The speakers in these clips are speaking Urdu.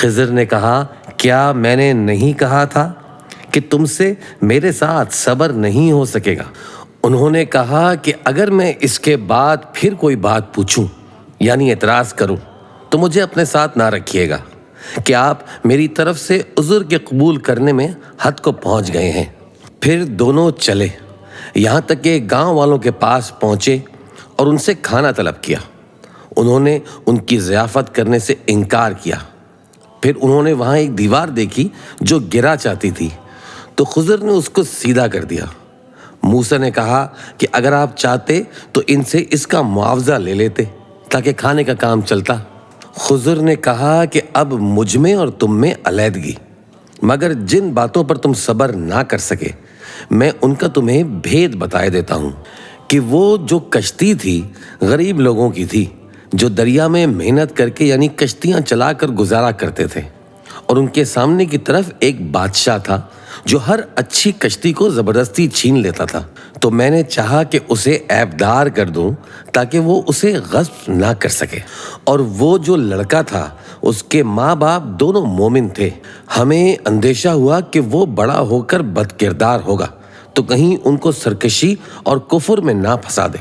خضر نے کہا کیا میں نے نہیں کہا تھا کہ تم سے میرے ساتھ صبر نہیں ہو سکے گا؟ انہوں نے کہا کہ اگر میں اس کے بعد پھر کوئی بات پوچھوں یعنی اعتراض کروں تو مجھے اپنے ساتھ نہ رکھیے گا کہ آپ میری طرف سے عذر کے قبول کرنے میں حد کو پہنچ گئے ہیں۔ پھر دونوں چلے یہاں تک کہ گاؤں والوں کے پاس پہنچے اور ان سے کھانا طلب کیا۔ انہوں نے ان کی ضیافت کرنے سے انکار کیا۔ پھر انہوں نے وہاں ایک دیوار دیکھی جو گرا چاہتی تھی تو خضر نے اس کو سیدھا کر دیا۔ موسیٰ نے کہا کہ اگر آپ چاہتے تو ان سے اس کا معاوضہ لے لیتے تاکہ کھانے کا کام چلتا۔ خضر نے کہا کہ اب مجھ میں اور تم میں علیحدگی، مگر جن باتوں پر تم صبر نہ کر سکے میں ان کا تمہیں بھید بتائے دیتا ہوں کہ وہ جو کشتی تھی غریب لوگوں کی تھی جو دریا میں محنت کر کے یعنی کشتیاں چلا کر گزارا کرتے تھے، اور ان کے سامنے کی طرف ایک بادشاہ تھا جو ہر اچھی کشتی کو زبردستی چھین لیتا تھا۔ تو میں نے چاہا کہ اسے عیبدار کر دوں تاکہ وہ اسے غصب نہ کر سکے، اور وہ جو لڑکا تھا اس کے ماں باپ دونوں مومن تھے۔ ہمیں اندیشہ ہوا کہ وہ بڑا ہو کر بد کردار ہوگا تو کہیں ان کو سرکشی اور کفر میں نہ پھنسا دے،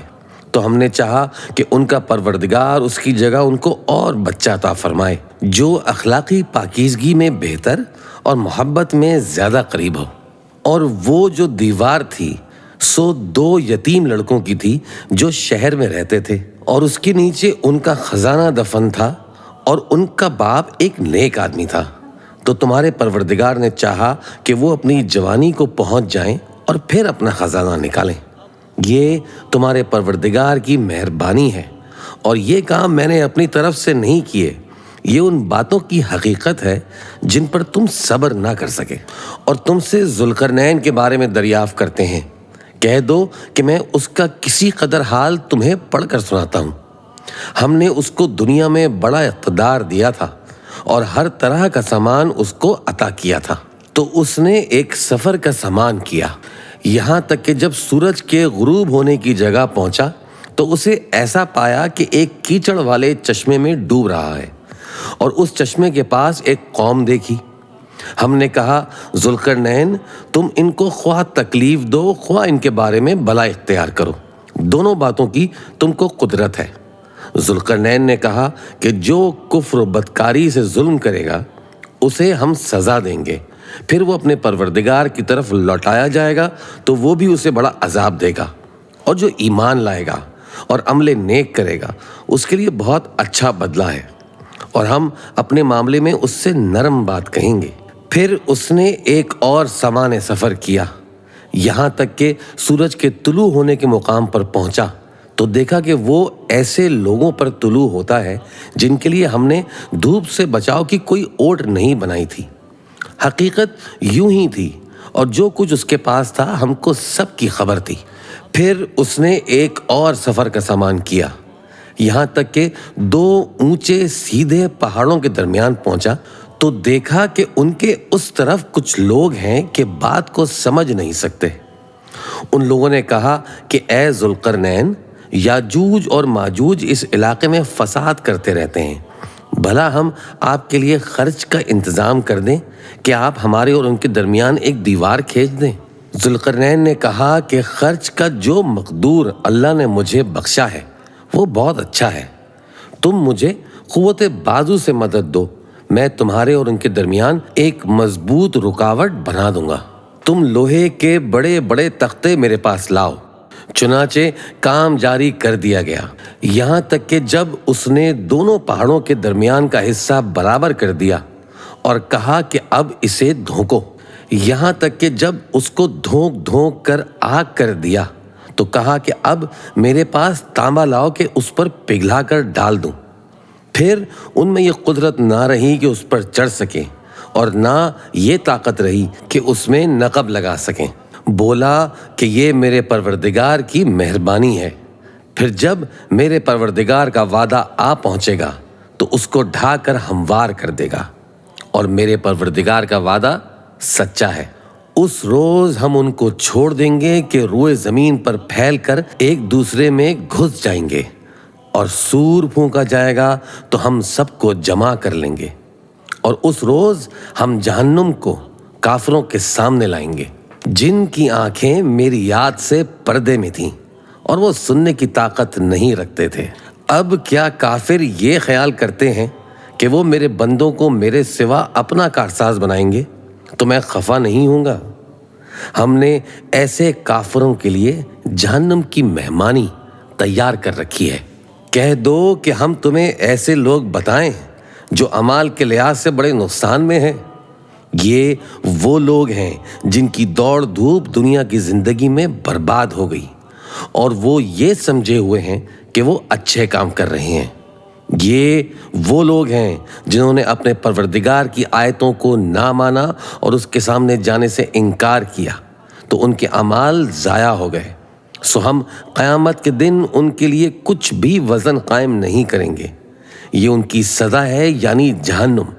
تو ہم نے چاہا کہ ان کا پروردگار اس کی جگہ ان کو اور بچہ عطا فرمائے جو اخلاقی پاکیزگی میں بہتر اور محبت میں زیادہ قریب ہو۔ اور وہ جو دیوار تھی سو 2 یتیم لڑکوں کی تھی جو شہر میں رہتے تھے، اور اس کے نیچے ان کا خزانہ دفن تھا، اور ان کا باپ ایک نیک آدمی تھا۔ تو تمہارے پروردگار نے چاہا کہ وہ اپنی جوانی کو پہنچ جائیں اور پھر اپنا خزانہ نکالیں۔ یہ تمہارے پروردگار کی مہربانی ہے، اور یہ کام میں نے اپنی طرف سے نہیں کیے، یہ ان باتوں کی حقیقت ہے جن پر تم صبر نہ کر سکے۔ اور تم سے ذوالقرنین کے بارے میں دریافت کرتے ہیں، کہہ دو کہ میں اس کا کسی قدر حال تمہیں پڑھ کر سناتا ہوں۔ ہم نے اس کو دنیا میں بڑا اقتدار دیا تھا اور ہر طرح کا سامان اس کو عطا کیا تھا۔ تو اس نے ایک سفر کا سامان کیا، یہاں تک کہ جب سورج کے غروب ہونے کی جگہ پہنچا تو اسے ایسا پایا کہ ایک کیچڑ والے چشمے میں ڈوب رہا ہے، اور اس چشمے کے پاس ایک قوم دیکھی۔ ہم نے کہا ذوالقرنین تم ان کو خواہ تکلیف دو خواہ ان کے بارے میں بھلا اختیار کرو، دونوں باتوں کی تم کو قدرت ہے۔ ذوالقرنین نے کہا کہ جو کفر و بدکاری سے ظلم کرے گا اسے ہم سزا دیں گے، پھر وہ اپنے پروردگار کی طرف لوٹایا جائے گا تو وہ بھی اسے بڑا عذاب دے گا، اور جو ایمان لائے گا اور عمل نیک کرے گا اس کے لیے بہت اچھا بدلہ ہے، اور ہم اپنے معاملے میں اس سے نرم بات کہیں گے۔ پھر اس نے ایک اور سامان سفر کیا، یہاں تک کہ سورج کے طلوع ہونے کے مقام پر پہنچا تو دیکھا کہ وہ ایسے لوگوں پر طلوع ہوتا ہے جن کے لیے ہم نے دھوپ سے بچاؤ کی کوئی اوٹ نہیں بنائی تھی۔ حقیقت یوں ہی تھی، اور جو کچھ اس کے پاس تھا ہم کو سب کی خبر تھی۔ پھر اس نے ایک اور سفر کا سامان کیا، یہاں تک کہ 2 اونچے سیدھے پہاڑوں کے درمیان پہنچا تو دیکھا کہ ان کے اس طرف کچھ لوگ ہیں کہ بات کو سمجھ نہیں سکتے۔ ان لوگوں نے کہا کہ اے ذوالقرنین، یاجوج اور ماجوج اس علاقے میں فساد کرتے رہتے ہیں، بھلا ہم آپ کے لیے خرچ کا انتظام کر دیں کہ آپ ہمارے اور ان کے درمیان ایک دیوار کھینچ دیں؟ ذوالقرنین نے کہا کہ خرچ کا جو مقدور اللہ نے مجھے بخشا ہے وہ بہت اچھا ہے، تم مجھے قوت بازو سے مدد دو، میں تمہارے اور ان کے درمیان ایک مضبوط رکاوٹ بنا دوں گا۔ تم لوہے کے بڑے بڑے تختے میرے پاس لاؤ۔ چنانچہ کام جاری کر دیا گیا، یہاں تک کہ جب اس نے دونوں پہاڑوں کے درمیان کا حصہ برابر کر دیا اور کہا کہ اب اسے دھونکو، یہاں تک کہ جب اس کو دھونک دھونک کر آگ کر دیا تو کہا کہ اب میرے پاس تانبا لاؤ کہ اس پر پگھلا کر ڈال دوں۔ پھر ان میں یہ قدرت نہ رہی کہ اس پر چڑھ سکیں، اور نہ یہ طاقت رہی کہ اس میں نقب لگا سکیں۔ بولا کہ یہ میرے پروردگار کی مہربانی ہے، پھر جب میرے پروردگار کا وعدہ آ پہنچے گا تو اس کو ڈھا کر ہموار کر دے گا، اور میرے پروردگار کا وعدہ سچا ہے۔ اس روز ہم ان کو چھوڑ دیں گے کہ روئے زمین پر پھیل کر ایک دوسرے میں گھس جائیں گے، اور سور پھونکا جائے گا تو ہم سب کو جمع کر لیں گے۔ اور اس روز ہم جہنم کو کافروں کے سامنے لائیں گے جن کی آنکھیں میری یاد سے پردے میں تھیں اور وہ سننے کی طاقت نہیں رکھتے تھے۔ اب کیا کافر یہ خیال کرتے ہیں کہ وہ میرے بندوں کو میرے سوا اپنا کارساز بنائیں گے تو میں خفا نہیں ہوں گا؟ ہم نے ایسے کافروں کے لیے جہنم کی مہمانی تیار کر رکھی ہے۔ کہہ دو کہ ہم تمہیں ایسے لوگ بتائیں جو اعمال کے لحاظ سے بڑے نقصان میں ہیں۔ یہ وہ لوگ ہیں جن کی دوڑ دھوپ دنیا کی زندگی میں برباد ہو گئی اور وہ یہ سمجھے ہوئے ہیں کہ وہ اچھے کام کر رہے ہیں۔ یہ وہ لوگ ہیں جنہوں نے اپنے پروردگار کی آیتوں کو نہ مانا اور اس کے سامنے جانے سے انکار کیا تو ان کے اعمال ضائع ہو گئے، سو ہم قیامت کے دن ان کے لیے کچھ بھی وزن قائم نہیں کریں گے۔ یہ ان کی سزا ہے، یعنی جہنم،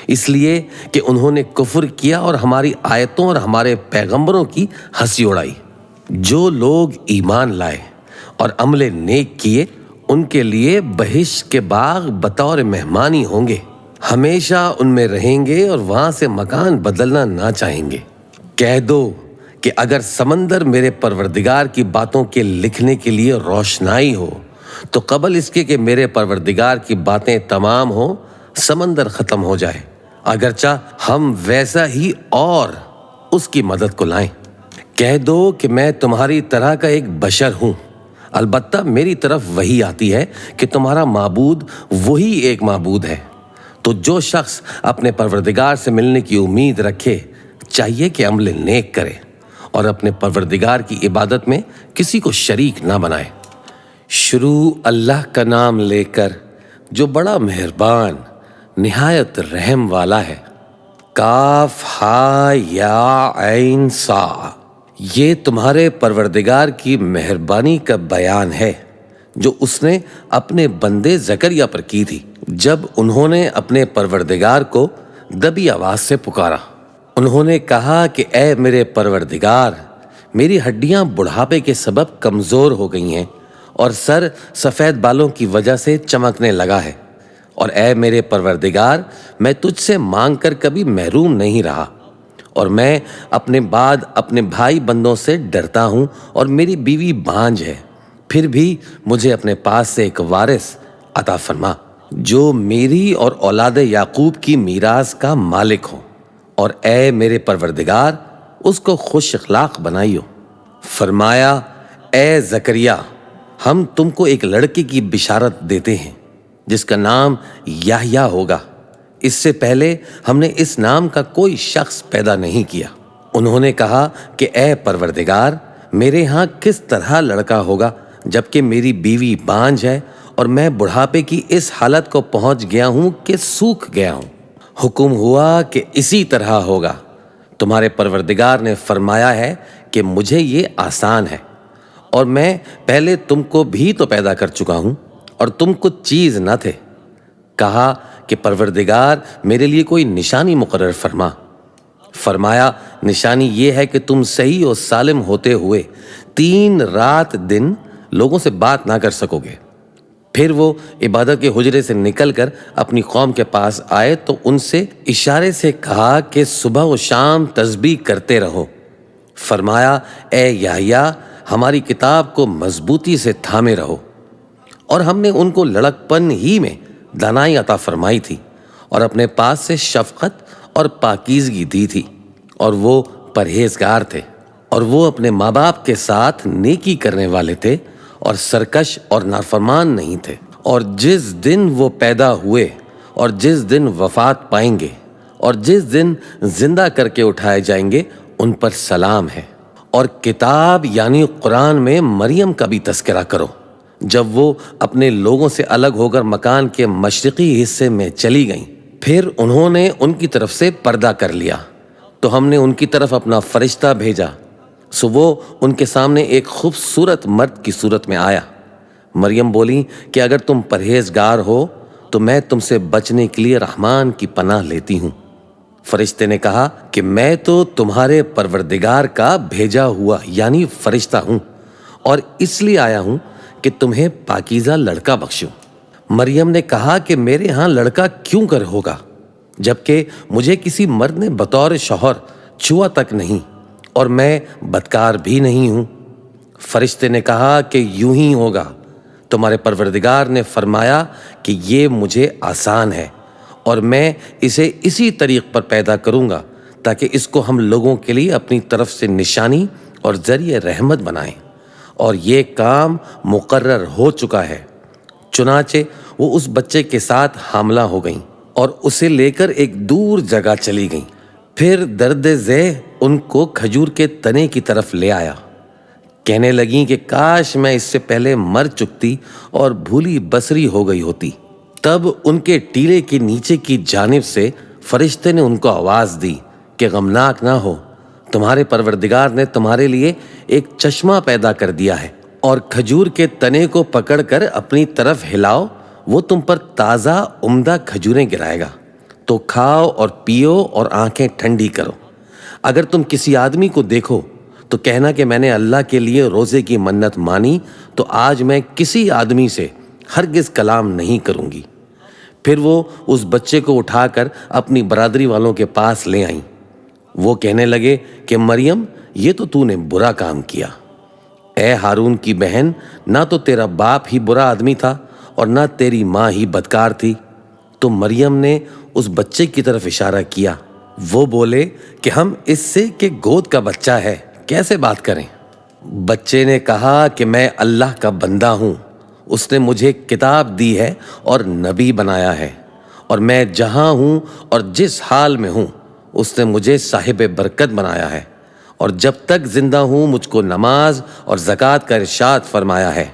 اس لیے کہ انہوں نے کفر کیا اور ہماری آیتوں اور ہمارے پیغمبروں کی ہنسی اڑائی۔ جو لوگ ایمان لائے اور عمل نیک کیے ان کے لیے بہشت کے باغ بطور مہمانی ہوں گے، ہمیشہ ان میں رہیں گے اور وہاں سے مکان بدلنا نہ چاہیں گے۔ کہہ دو کہ اگر سمندر میرے پروردگار کی باتوں کے لکھنے کے لیے روشنائی ہو تو قبل اس کے کہ میرے پروردگار کی باتیں تمام ہوں سمندر ختم ہو جائے، اگرچہ ہم ویسا ہی اور اس کی مدد کو لائیں۔ کہہ دو کہ میں تمہاری طرح کا ایک بشر ہوں، البتہ میری طرف وحی آتی ہے کہ تمہارا معبود وہی ایک معبود ہے۔ تو جو شخص اپنے پروردگار سے ملنے کی امید رکھے چاہیے کہ عمل نیک کرے اور اپنے پروردگار کی عبادت میں کسی کو شریک نہ بنائے۔ شروع اللہ کا نام لے کر جو بڑا مہربان نہایت رحم والا ہے۔ کاف ہا یا عین صا، یہ تمہارے پروردگار کی مہربانی کا بیان ہے جو اس نے اپنے بندے زکریا پر کی تھی جب انہوں نے اپنے پروردگار کو دبی آواز سے پکارا۔ انہوں نے کہا کہ اے میرے پروردگار، میری ہڈیاں بڑھاپے کے سبب کمزور ہو گئی ہیں اور سر سفید بالوں کی وجہ سے چمکنے لگا ہے، اور اے میرے پروردگار، میں تجھ سے مانگ کر کبھی محروم نہیں رہا، اور میں اپنے بعد اپنے بھائی بندوں سے ڈرتا ہوں اور میری بیوی بانجھ ہے، پھر بھی مجھے اپنے پاس سے ایک وارث عطا فرما جو میری اور اولاد یعقوب کی میراث کا مالک ہو، اور اے میرے پروردگار اس کو خوش اخلاق بنائیو۔ فرمایا اے زکریا، ہم تم کو ایک لڑکے کی بشارت دیتے ہیں جس کا نام یحییٰ ہوگا۔ اس سے پہلے ہم نے اس نام کا کوئی شخص پیدا نہیں کیا۔ انہوں نے کہا کہ اے پروردگار، میرے ہاں کس طرح لڑکا ہوگا جبکہ میری بیوی بانجھ ہے اور میں بڑھاپے کی اس حالت کو پہنچ گیا ہوں کہ سوکھ گیا ہوں۔ حکم ہوا کہ اسی طرح ہوگا۔ تمہارے پروردگار نے فرمایا ہے کہ مجھے یہ آسان ہے، اور میں پہلے تم کو بھی تو پیدا کر چکا ہوں اور تم کچھ چیز نہ تھے۔ کہا کہ پروردگار میرے لیے کوئی نشانی مقرر فرما۔ فرمایا نشانی یہ ہے کہ تم صحیح و سالم ہوتے ہوئے 3 رات دن لوگوں سے بات نہ کر سکو گے۔ پھر وہ عبادت کے حجرے سے نکل کر اپنی قوم کے پاس آئے تو ان سے اشارے سے کہا کہ صبح و شام تسبیح کرتے رہو۔ فرمایا اے یحییٰ، ہماری کتاب کو مضبوطی سے تھامے رہو، اور ہم نے ان کو لڑکپن ہی میں دانائی عطا فرمائی تھی اور اپنے پاس سے شفقت اور پاکیزگی دی تھی، اور وہ پرہیزگار تھے، اور وہ اپنے ماں باپ کے ساتھ نیکی کرنے والے تھے اور سرکش اور نافرمان نہیں تھے۔ اور جس دن وہ پیدا ہوئے اور جس دن وفات پائیں گے اور جس دن زندہ کر کے اٹھائے جائیں گے ان پر سلام ہے۔ اور کتاب یعنی قرآن میں مریم کا بھی تذکرہ کرو جب وہ اپنے لوگوں سے الگ ہو کر مکان کے مشرقی حصے میں چلی گئیں، پھر انہوں نے ان کی طرف سے پردہ کر لیا تو ہم نے ان کی طرف اپنا فرشتہ بھیجا، سو وہ ان کے سامنے ایک خوبصورت مرد کی صورت میں آیا۔ مریم بولی کہ اگر تم پرہیزگار ہو تو میں تم سے بچنے کے لیے رحمان کی پناہ لیتی ہوں۔ فرشتے نے کہا کہ میں تو تمہارے پروردگار کا بھیجا ہوا یعنی فرشتہ ہوں، اور اس لیے آیا ہوں کہ تمہیں پاکیزہ لڑکا بخشوں۔ مریم نے کہا کہ میرے ہاں لڑکا کیوں کر ہوگا جبکہ مجھے کسی مرد نے بطور شوہر چھوا تک نہیں اور میں بدکار بھی نہیں ہوں۔ فرشتے نے کہا کہ یوں ہی ہوگا۔ تمہارے پروردگار نے فرمایا کہ یہ مجھے آسان ہے اور میں اسے اسی طریق پر پیدا کروں گا تاکہ اس کو ہم لوگوں کے لیے اپنی طرف سے نشانی اور ذریعہ رحمت بنائیں، اور یہ کام مقرر ہو چکا ہے۔ چنانچہ وہ اس بچے کے ساتھ حاملہ ہو گئیں اور اسے لے کر ایک دور جگہ چلی گئیں۔ پھر درد ذیل ان کو کھجور کے تنے کی طرف لے آیا۔ کہنے لگیں کہ کاش میں اس سے پہلے مر چکتی اور بھولی بسری ہو گئی ہوتی۔ تب ان کے ٹیلے کے نیچے کی جانب سے فرشتے نے ان کو آواز دی کہ غمناک نہ ہو، تمہارے پروردگار نے تمہارے لیے ایک چشمہ پیدا کر دیا ہے، اور کھجور کے تنے کو پکڑ کر اپنی طرف ہلاؤ، وہ تم پر تازہ عمدہ کھجوریں گرائے گا، تو کھاؤ اور پیو اور آنکھیں ٹھنڈی کرو۔ اگر تم کسی آدمی کو دیکھو تو کہنا کہ میں نے اللہ کے لیے روزے کی منت مانی، تو آج میں کسی آدمی سے ہرگز کلام نہیں کروں گی۔ پھر وہ اس بچے کو اٹھا کر اپنی برادری والوں کے پاس لے آئیں۔ وہ کہنے لگے کہ مریم، یہ تو نے برا کام کیا۔ اے ہارون کی بہن، نہ تو تیرا باپ ہی برا آدمی تھا اور نہ تیری ماں ہی بدکار تھی۔ تو مریم نے اس بچے کی طرف اشارہ کیا۔ وہ بولے کہ ہم اس سے کہ گود کا بچہ ہے کیسے بات کریں؟ بچے نے کہا کہ میں اللہ کا بندہ ہوں، اس نے مجھے کتاب دی ہے اور نبی بنایا ہے، اور میں جہاں ہوں اور جس حال میں ہوں اس نے مجھے صاحب برکت بنایا ہے، اور جب تک زندہ ہوں مجھ کو نماز اور زکوٰۃ کا ارشاد فرمایا ہے،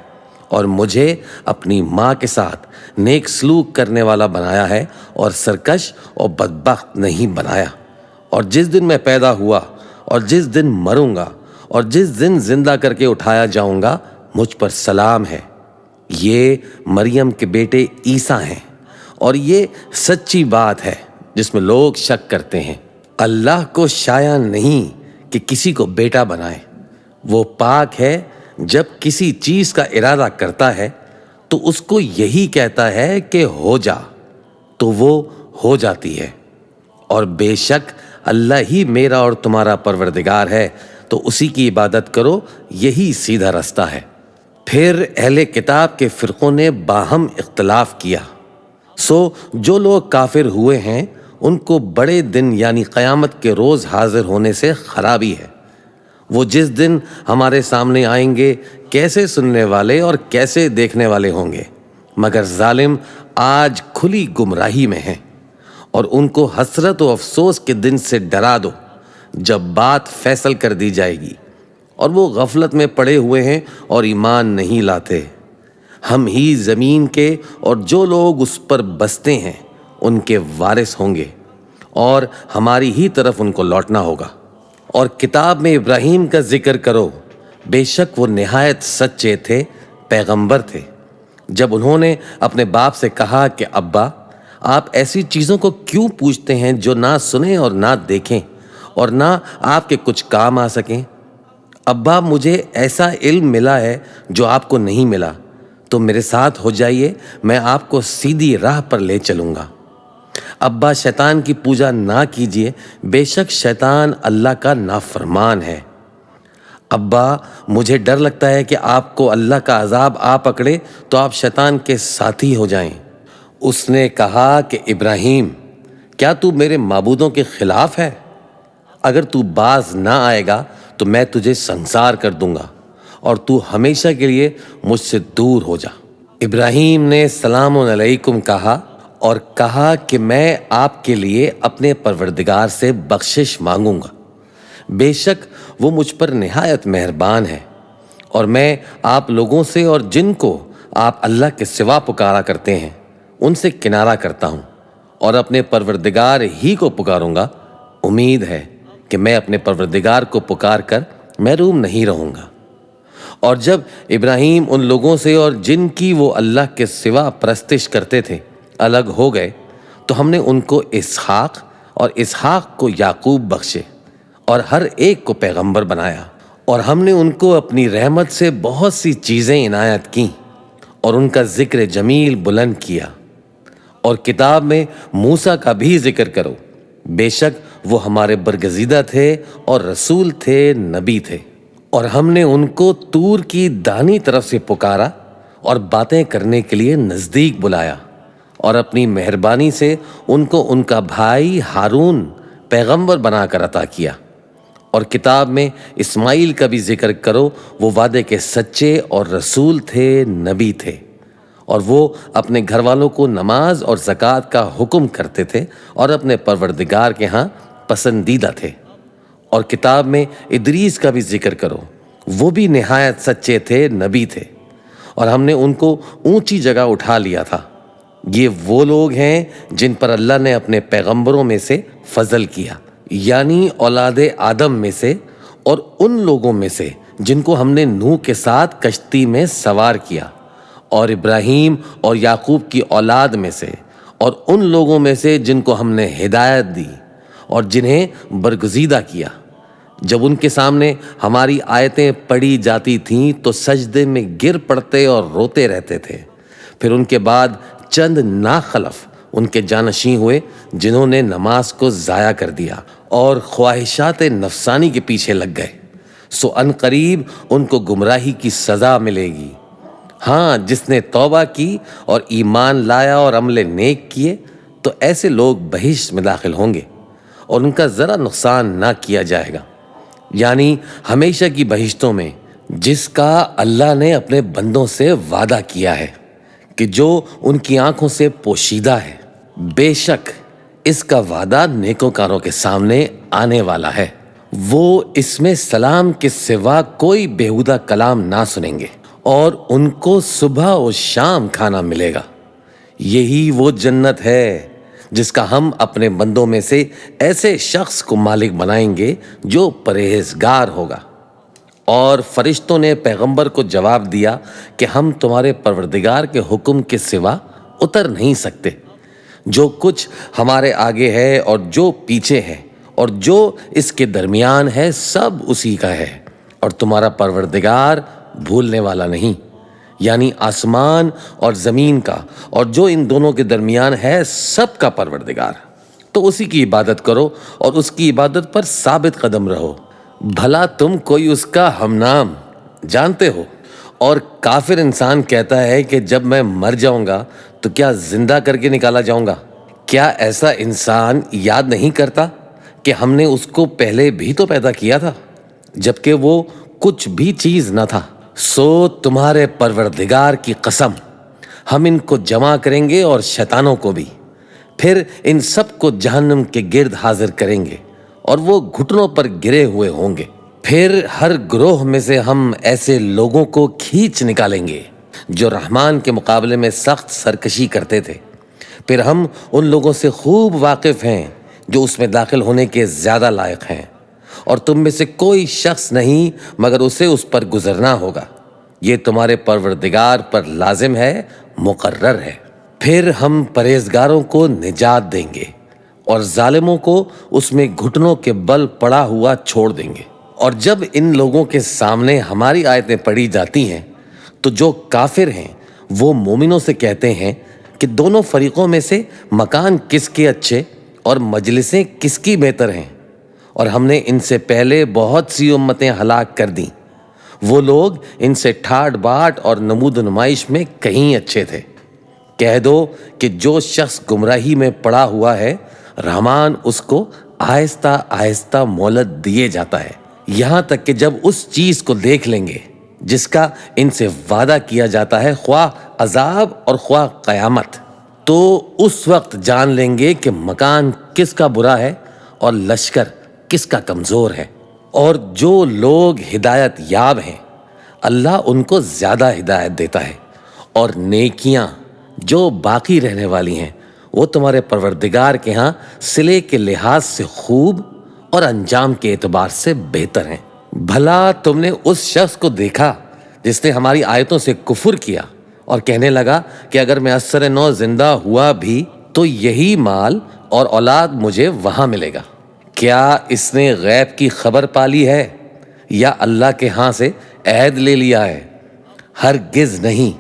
اور مجھے اپنی ماں کے ساتھ نیک سلوک کرنے والا بنایا ہے اور سرکش اور بدبخت نہیں بنایا۔ اور جس دن میں پیدا ہوا اور جس دن مروں گا اور جس دن زندہ کر کے اٹھایا جاؤں گا، مجھ پر سلام ہے۔ یہ مریم کے بیٹے عیسیٰ ہیں، اور یہ سچی بات ہے جس میں لوگ شک کرتے ہیں۔ اللہ کو شایع نہیں کہ کسی کو بیٹا بنائے، وہ پاک ہے۔ جب کسی چیز کا ارادہ کرتا ہے تو اس کو یہی کہتا ہے کہ ہو جا، تو وہ ہو جاتی ہے۔ اور بے شک اللہ ہی میرا اور تمہارا پروردگار ہے، تو اسی کی عبادت کرو، یہی سیدھا رستہ ہے۔ پھر اہل کتاب کے فرقوں نے باہم اختلاف کیا، سو جو لوگ کافر ہوئے ہیں ان کو بڑے دن یعنی قیامت کے روز حاضر ہونے سے خرابی ہے۔ وہ جس دن ہمارے سامنے آئیں گے کیسے سننے والے اور کیسے دیکھنے والے ہوں گے، مگر ظالم آج کھلی گمراہی میں ہیں۔ اور ان کو حسرت و افسوس کے دن سے ڈرا دو جب بات فیصل کر دی جائے گی، اور وہ غفلت میں پڑے ہوئے ہیں اور ایمان نہیں لاتے۔ ہم ہی زمین کے اور جو لوگ اس پر بستے ہیں ان کے وارث ہوں گے، اور ہماری ہی طرف ان کو لوٹنا ہوگا۔ اور کتاب میں ابراہیم کا ذکر کرو، بے شک وہ نہایت سچے تھے، پیغمبر تھے۔ جب انہوں نے اپنے باپ سے کہا کہ ابا، آپ ایسی چیزوں کو کیوں پوچھتے ہیں جو نہ سنیں اور نہ دیکھیں اور نہ آپ کے کچھ کام آ سکیں؟ ابا، مجھے ایسا علم ملا ہے جو آپ کو نہیں ملا، تو میرے ساتھ ہو جائیے، میں آپ کو سیدھی راہ پر لے چلوں گا۔ ابا، شیطان کی پوجا نہ کیجیے، بے شک شیطان اللہ کا نافرمان ہے۔ ابا، مجھے ڈر لگتا ہے کہ آپ کو اللہ کا عذاب آ پکڑے تو آپ شیطان کے ساتھی ہو جائیں۔ اس نے کہا کہ ابراہیم، کیا تو میرے معبودوں کے خلاف ہے؟ اگر تو باز نہ آئے گا تو میں تجھے سنسار کر دوں گا، اور تو ہمیشہ کے لیے مجھ سے دور ہو جا۔ ابراہیم نے سلام علیکم کہا اور کہا کہ میں آپ کے لیے اپنے پروردگار سے بخشش مانگوں گا، بے شک وہ مجھ پر نہایت مہربان ہے، اور میں آپ لوگوں سے اور جن کو آپ اللہ کے سوا پکارا کرتے ہیں ان سے کنارہ کرتا ہوں، اور اپنے پروردگار ہی کو پکاروں گا۔ امید ہے کہ میں اپنے پروردگار کو پکار کر محروم نہیں رہوں گا۔ اور جب ابراہیم ان لوگوں سے اور جن کی وہ اللہ کے سوا پرستش کرتے تھے الگ ہو گئے، تو ہم نے ان کو اسحاق اور اسحاق کو یعقوب بخشے، اور ہر ایک کو پیغمبر بنایا، اور ہم نے ان کو اپنی رحمت سے بہت سی چیزیں عنایت کیں، اور ان کا ذکر جمیل بلند کیا۔ اور کتاب میں موسیٰ کا بھی ذکر کرو، بے شک وہ ہمارے برگزیدہ تھے اور رسول تھے، نبی تھے، اور ہم نے ان کو طور کی داہنی طرف سے پکارا اور باتیں کرنے کے لیے نزدیک بلایا، اور اپنی مہربانی سے ان کو ان کا بھائی ہارون پیغمبر بنا کر عطا کیا۔ اور کتاب میں اسماعیل کا بھی ذکر کرو، وہ وعدے کے سچے اور رسول تھے، نبی تھے، اور وہ اپنے گھر والوں کو نماز اور زکوٰۃ کا حکم کرتے تھے اور اپنے پروردگار کے ہاں پسندیدہ تھے۔ اور کتاب میں ادریس کا بھی ذکر کرو، وہ بھی نہایت سچے تھے، نبی تھے، اور ہم نے ان کو اونچی جگہ اٹھا لیا تھا۔ یہ وہ لوگ ہیں جن پر اللہ نے اپنے پیغمبروں میں سے فضل کیا، یعنی اولاد آدم میں سے، اور ان لوگوں میں سے جن کو ہم نے نوح کے ساتھ کشتی میں سوار کیا، اور ابراہیم اور یعقوب کی اولاد میں سے، اور ان لوگوں میں سے جن کو ہم نے ہدایت دی اور جنہیں برگزیدہ کیا۔ جب ان کے سامنے ہماری آیتیں پڑھی جاتی تھیں تو سجدے میں گر پڑتے اور روتے رہتے تھے۔ پھر ان کے بعد چند ناخلف ان کے جانشین ہوئے جنہوں نے نماز کو ضائع کر دیا اور خواہشات نفسانی کے پیچھے لگ گئے، سو ان قریب ان کو گمراہی کی سزا ملے گی۔ ہاں، جس نے توبہ کی اور ایمان لایا اور عمل نیک کیے تو ایسے لوگ بہشت میں داخل ہوں گے اور ان کا ذرا نقصان نہ کیا جائے گا، یعنی ہمیشہ کی بہشتوں میں، جس کا اللہ نے اپنے بندوں سے وعدہ کیا ہے کہ جو ان کی آنکھوں سے پوشیدہ ہے۔ بے شک اس کا وعدہ نیکوکاروں کے سامنے آنے والا ہے، وہ اس میں سلام کے سوا کوئی بیہودہ کلام نہ سنیں گے، اور ان کو صبح و شام کھانا ملے گا۔ یہی وہ جنت ہے جس کا ہم اپنے بندوں میں سے ایسے شخص کو مالک بنائیں گے جو پرہیزگار ہوگا۔ اور فرشتوں نے پیغمبر کو جواب دیا کہ ہم تمہارے پروردگار کے حکم کے سوا اتر نہیں سکتے۔ جو کچھ ہمارے آگے ہے اور جو پیچھے ہے اور جو اس کے درمیان ہے، سب اسی کا ہے، اور تمہارا پروردگار بھولنے والا نہیں، یعنی آسمان اور زمین کا اور جو ان دونوں کے درمیان ہے، سب کا پروردگار۔ تو اسی کی عبادت کرو اور اس کی عبادت پر ثابت قدم رہو، بھلا تم کوئی اس کا ہم نام جانتے ہو؟ اور کافر انسان کہتا ہے کہ جب میں مر جاؤں گا تو کیا زندہ کر کے نکالا جاؤں گا؟ کیا ایسا انسان یاد نہیں کرتا کہ ہم نے اس کو پہلے بھی تو پیدا کیا تھا جبکہ وہ کچھ بھی چیز نہ تھا؟ سو تمہارے پروردگار کی قسم، ہم ان کو جمع کریں گے اور شیطانوں کو بھی، پھر ان سب کو جہنم کے گرد حاضر کریں گے اور وہ گھٹنوں پر گرے ہوئے ہوں گے۔ پھر ہر گروہ میں سے ہم ایسے لوگوں کو کھینچ نکالیں گے جو رحمان کے مقابلے میں سخت سرکشی کرتے تھے، پھر ہم ان لوگوں سے خوب واقف ہیں جو اس میں داخل ہونے کے زیادہ لائق ہیں، اور تم میں سے کوئی شخص نہیں مگر اسے اس پر گزرنا ہوگا، یہ تمہارے پروردگار پر لازم ہے، مقرر ہے۔ پھر ہم پرہیزگاروں کو نجات دیں گے اور ظالموں کو اس میں گھٹنوں کے بل پڑا ہوا چھوڑ دیں گے۔ اور جب ان لوگوں کے سامنے ہماری آیتیں پڑھی جاتی ہیں تو جو کافر ہیں وہ مومنوں سے کہتے ہیں کہ دونوں فریقوں میں سے مکان کس کے اچھے اور مجلسیں کس کی بہتر ہیں، اور ہم نے ان سے پہلے بہت سی امتیں ہلاک کر دیں، وہ لوگ ان سے ٹھاٹ باٹ اور نمود و نمائش میں کہیں اچھے تھے۔ کہہ دو کہ جو شخص گمراہی میں پڑا ہوا ہے، رحمان اس کو آہستہ آہستہ مہلت دیے جاتا ہے، یہاں تک کہ جب اس چیز کو دیکھ لیں گے جس کا ان سے وعدہ کیا جاتا ہے، خواہ عذاب اور خواہ قیامت، تو اس وقت جان لیں گے کہ مکان کس کا برا ہے اور لشکر کس کا کمزور ہے۔ اور جو لوگ ہدایت یاب ہیں، اللہ ان کو زیادہ ہدایت دیتا ہے، اور نیکیاں جو باقی رہنے والی ہیں وہ تمہارے پروردگار کے ہاں صلے کے لحاظ سے خوب اور انجام کے اعتبار سے بہتر ہیں۔ بھلا تم نے اس شخص کو دیکھا جس نے ہماری آیتوں سے کفر کیا اور کہنے لگا کہ اگر میں عصر نو زندہ ہوا بھی تو یہی مال اور اولاد مجھے وہاں ملے گا؟ کیا اس نے غیب کی خبر پالی ہے یا اللہ کے ہاں سے عہد لے لیا ہے؟ ہرگز نہیں،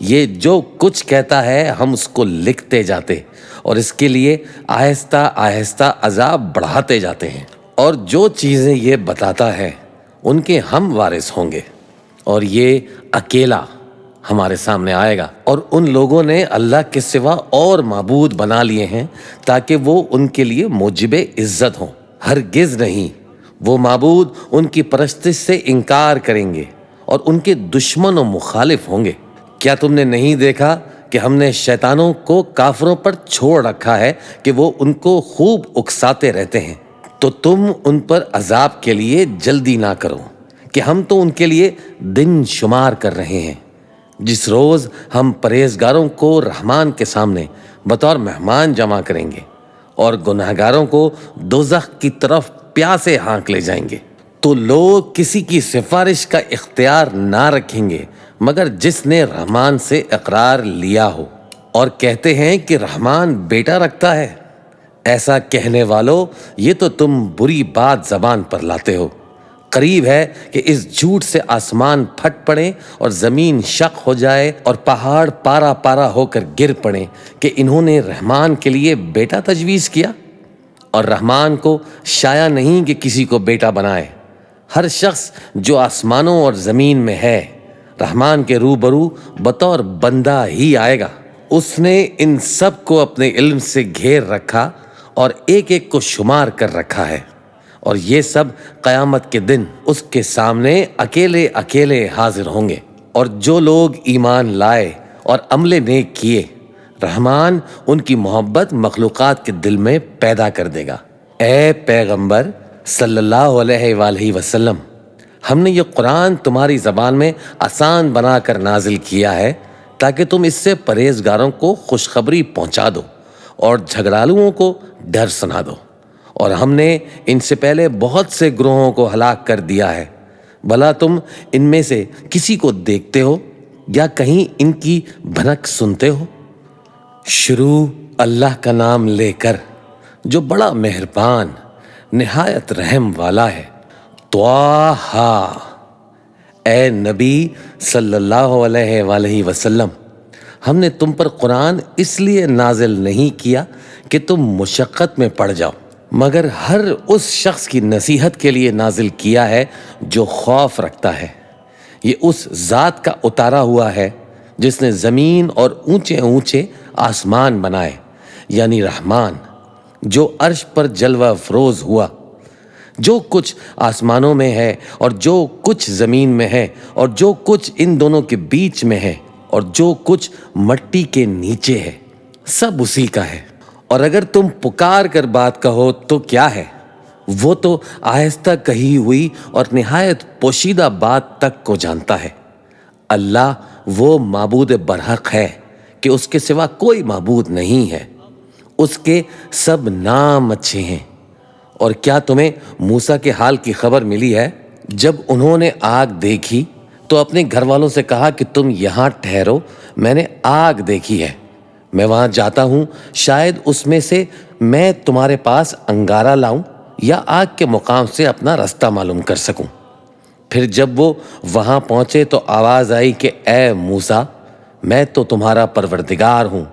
یہ جو کچھ کہتا ہے ہم اس کو لکھتے جاتے اور اس کے لیے آہستہ آہستہ عذاب بڑھاتے جاتے ہیں، اور جو چیزیں یہ بتاتا ہے ان کے ہم وارث ہوں گے، اور یہ اکیلا ہمارے سامنے آئے گا۔ اور ان لوگوں نے اللہ کے سوا اور معبود بنا لیے ہیں تاکہ وہ ان کے لیے موجب عزت ہوں۔ ہرگز نہیں، وہ معبود ان کی پرستش سے انکار کریں گے اور ان کے دشمن و مخالف ہوں گے۔ کیا تم نے نہیں دیکھا کہ ہم نے شیطانوں کو کافروں پر چھوڑ رکھا ہے کہ وہ ان کو خوب اکساتے رہتے ہیں؟ تو تم ان پر عذاب کے لیے جلدی نہ کرو کہ ہم تو ان کے لیے دن شمار کر رہے ہیں، جس روز ہم پرہیزگاروں کو رحمان کے سامنے بطور مہمان جمع کریں گے اور گناہگاروں کو دوزخ کی طرف پیاسے ہانک لے جائیں گے۔ تو لوگ کسی کی سفارش کا اختیار نہ رکھیں گے مگر جس نے رحمان سے اقرار لیا ہو، اور کہتے ہیں کہ رحمان بیٹا رکھتا ہے۔ ایسا کہنے والو، یہ تو تم بری بات زبان پر لاتے ہو۔ قریب ہے کہ اس جھوٹ سے آسمان پھٹ پڑے اور زمین شق ہو جائے اور پہاڑ پارا پارا ہو کر گر پڑے کہ انہوں نے رحمان کے لیے بیٹا تجویز کیا، اور رحمان کو شایع نہیں کہ کسی کو بیٹا بنائے۔ ہر شخص جو آسمانوں اور زمین میں ہے رحمان کے روبرو بطور بندہ ہی آئے گا۔ اس نے ان سب کو اپنے علم سے گھیر رکھا اور ایک ایک کو شمار کر رکھا ہے، اور یہ سب قیامت کے دن اس کے سامنے اکیلے اکیلے حاضر ہوں گے۔ اور جو لوگ ایمان لائے اور عمل نیک کیے، رحمان ان کی محبت مخلوقات کے دل میں پیدا کر دے گا۔ اے پیغمبر صلی اللہ علیہ وآلہ وسلم، ہم نے یہ قرآن تمہاری زبان میں آسان بنا کر نازل کیا ہے تاکہ تم اس سے پرہیزگاروں کو خوشخبری پہنچا دو اور جھگڑالوؤں کو ڈر سنا دو۔ اور ہم نے ان سے پہلے بہت سے گروہوں کو ہلاک کر دیا ہے، بھلا تم ان میں سے کسی کو دیکھتے ہو یا کہیں ان کی بھنک سنتے ہو؟ شروع اللہ کا نام لے کر جو بڑا مہربان نہایت رحم والا ہے۔ طٰہٰ، اے نبی صلی اللہ علیہ وآلہ وسلم، ہم نے تم پر قرآن اس لیے نازل نہیں کیا کہ تم مشقت میں پڑ جاؤ، مگر ہر اس شخص کی نصیحت کے لیے نازل کیا ہے جو خوف رکھتا ہے۔ یہ اس ذات کا اتارا ہوا ہے جس نے زمین اور اونچے اونچے آسمان بنائے، یعنی رحمان، جو عرش پر جلوہ افروز ہوا۔ جو کچھ آسمانوں میں ہے اور جو کچھ زمین میں ہے اور جو کچھ ان دونوں کے بیچ میں ہے اور جو کچھ مٹی کے نیچے ہے، سب اسی کا ہے۔ اور اگر تم پکار کر بات کہو تو کیا ہے، وہ تو آہستہ کہی ہوئی اور نہایت پوشیدہ بات تک کو جانتا ہے۔ اللہ وہ معبود برحق ہے کہ اس کے سوا کوئی معبود نہیں ہے، اس کے سب نام اچھے ہیں۔ اور کیا تمہیں موسیٰ کے حال کی خبر ملی ہے؟ جب انہوں نے آگ دیکھی تو اپنے گھر والوں سے کہا کہ تم یہاں ٹھہرو، میں نے آگ دیکھی ہے، میں وہاں جاتا ہوں، شاید اس میں سے میں تمہارے پاس انگارہ لاؤں یا آگ کے مقام سے اپنا رستہ معلوم کر سکوں۔ پھر جب وہ وہاں پہنچے تو آواز آئی کہ اے موسیٰ، میں تو تمہارا پروردگار ہوں،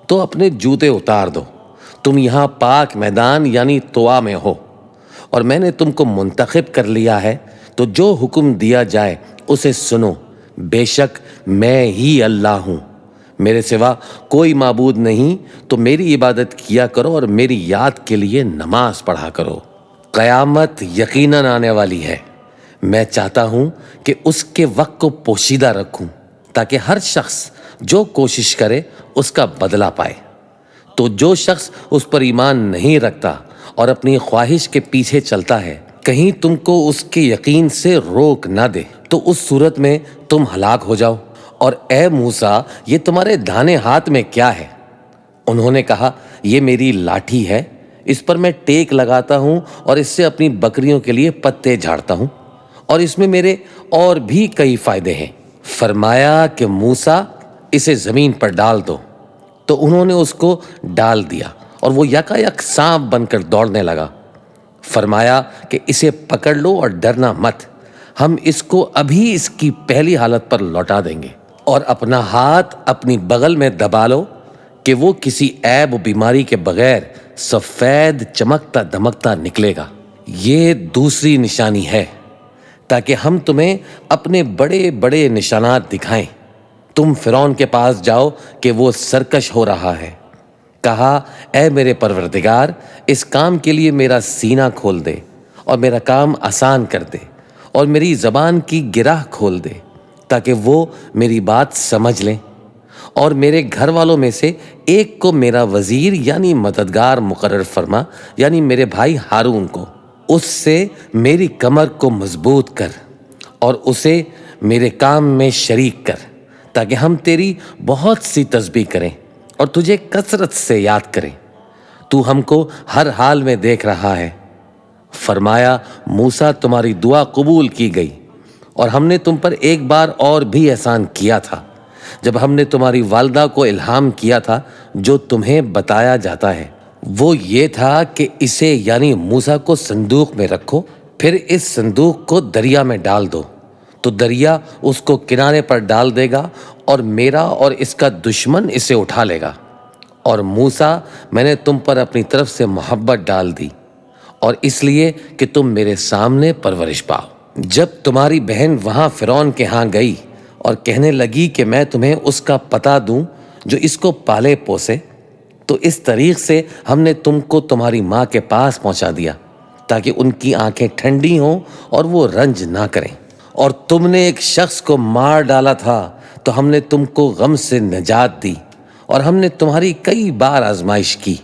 تو اپنے جوتے اتار دو، تم یہاں پاک میدان یعنی طوا میں ہو، اور میں نے تم کو منتخب کر لیا ہے، تو جو حکم دیا جائے اسے سنو، بے شک میں ہی اللہ ہوں، میرے سوا کوئی معبود نہیں، تو میری عبادت کیا کرو اور میری یاد کے لیے نماز پڑھا کرو۔ قیامت یقیناً آنے والی ہے، میں چاہتا ہوں کہ اس کے وقت کو پوشیدہ رکھوں تاکہ ہر شخص جو کوشش کرے اس کا بدلہ پائے۔ تو جو شخص اس پر ایمان نہیں رکھتا اور اپنی خواہش کے پیچھے چلتا ہے، کہیں تم کو اس کے یقین سے روک نہ دے، تو اس صورت میں تم ہلاک ہو جاؤ۔ اور اے موسیٰ، یہ تمہارے داہنے ہاتھ میں کیا ہے؟ انہوں نے کہا، یہ میری لاٹھی ہے، اس پر میں ٹیک لگاتا ہوں اور اس سے اپنی بکریوں کے لیے پتے جھاڑتا ہوں، اور اس میں میرے اور بھی کئی فائدے ہیں۔ فرمایا کہ موسیٰ، اسے زمین پر ڈال دو، تو انہوں نے اس کو ڈال دیا اور وہ یکا یک سانپ بن کر دوڑنے لگا۔ فرمایا کہ اسے پکڑ لو اور ڈرنا مت، ہم اس کو ابھی اس کی پہلی حالت پر لوٹا دیں گے۔ اور اپنا ہاتھ اپنی بغل میں دبا لو کہ وہ کسی عیب و بیماری کے بغیر سفید چمکتا دمکتا نکلے گا۔ یہ دوسری نشانی ہے تاکہ ہم تمہیں اپنے بڑے بڑے نشانات دکھائیں۔ تم فرعون کے پاس جاؤ کہ وہ سرکش ہو رہا ہے۔ کہا، اے میرے پروردگار، اس کام کے لیے میرا سینہ کھول دے اور میرا کام آسان کر دے اور میری زبان کی گرہ کھول دے تاکہ وہ میری بات سمجھ لیں، اور میرے گھر والوں میں سے ایک کو میرا وزیر یعنی مددگار مقرر فرما، یعنی میرے بھائی ہارون کو۔ اس سے میری کمر کو مضبوط کر اور اسے میرے کام میں شریک کر تاکہ ہم تیری بہت سی تسبیح کریں اور تجھے کثرت سے یاد کریں۔ تو ہم کو ہر حال میں دیکھ رہا ہے۔ فرمایا، موسیٰ، تمہاری دعا قبول کی گئی، اور ہم نے تم پر ایک بار اور بھی احسان کیا تھا جب ہم نے تمہاری والدہ کو الہام کیا تھا جو تمہیں بتایا جاتا ہے۔ وہ یہ تھا کہ اسے یعنی موسیٰ کو صندوق میں رکھو، پھر اس صندوق کو دریا میں ڈال دو تو دریا اس کو کنارے پر ڈال دے گا اور میرا اور اس کا دشمن اسے اٹھا لے گا۔ اور موسیٰ، میں نے تم پر اپنی طرف سے محبت ڈال دی، اور اس لیے کہ تم میرے سامنے پرورش پاؤ۔ جب تمہاری بہن وہاں فرعون کے ہاں گئی اور کہنے لگی کہ میں تمہیں اس کا پتہ دوں جو اس کو پالے پوسے، تو اس طریق سے ہم نے تم کو تمہاری ماں کے پاس پہنچا دیا تاکہ ان کی آنکھیں ٹھنڈی ہوں اور وہ رنج نہ کریں۔ اور تم نے ایک شخص کو مار ڈالا تھا تو ہم نے تم کو غم سے نجات دی، اور ہم نے تمہاری کئی بار آزمائش کی۔